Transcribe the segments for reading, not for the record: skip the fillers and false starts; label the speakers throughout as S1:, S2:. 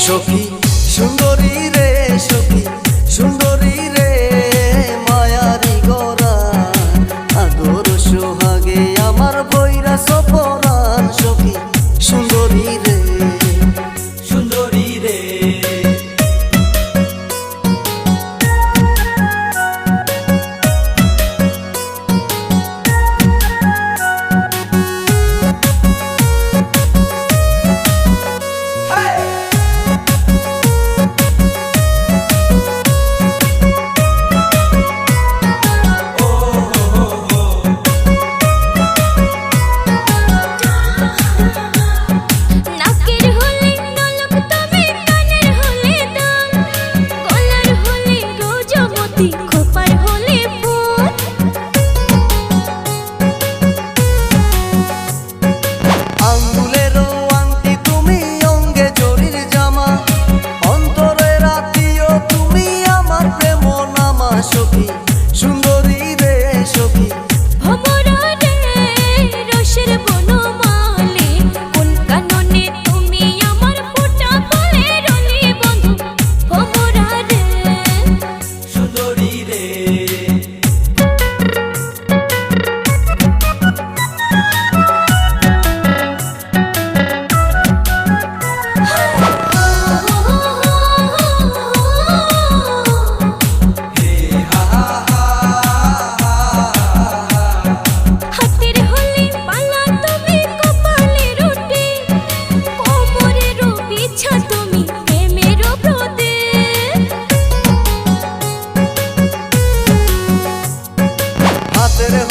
S1: সখী সুন্দরী রে, সখী সুন্দরী রে, মায়ারি গরা আদর সোহাগে আমার বৈরা সপরান। সখী সুন্দরী রে, সুন্দরী রে,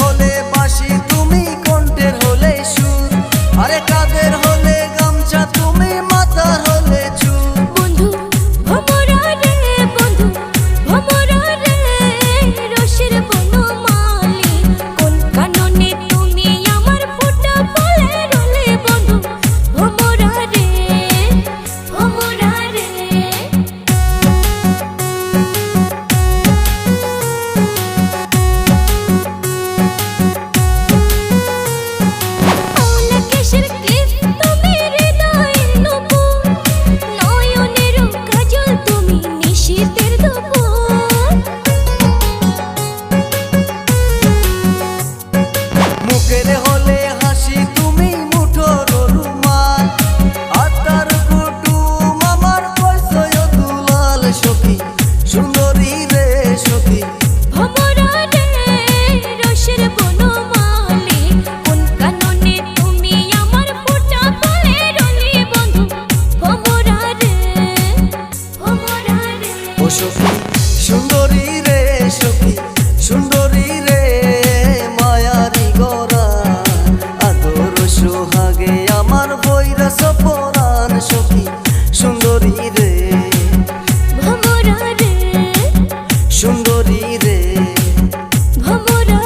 S1: হলে বাঁশি তুমি, কণ্ঠের হলে সুর, আরে কাঁধের হলে গামছা তুমি, মাথার হলে চুল।
S2: বন্ধু ভমরা রে, বন্ধু ভমরা রে, রসের বনমালী কোন কাননে তুমি আমার ফোঁটা ফলের হলে। বন্ধু ভমরা রে, ভমরা রে,
S1: মুখের হলে হাসি তুমি, মুঠোর রুমাল, আত্মার কুটুম আমার কইসয় দুলাল। সখী সুন্দরী রে, সখী
S2: ভমরা রে, রসের বনমালী কোন কাননে তুমি আমার ফোঁটা ফলের হলে। বন্ধু ভমরা রে, ভমরা রে,
S1: ও সখী সুন্দরী রে, সখী সুন্দরী রে, মায়ারি গরা আদর সোহাগে আমার বৈরা সপরান। সখী সুন্দরী রে,
S2: ভমরা রে,
S1: সুন্দরী রে,
S2: ভমরা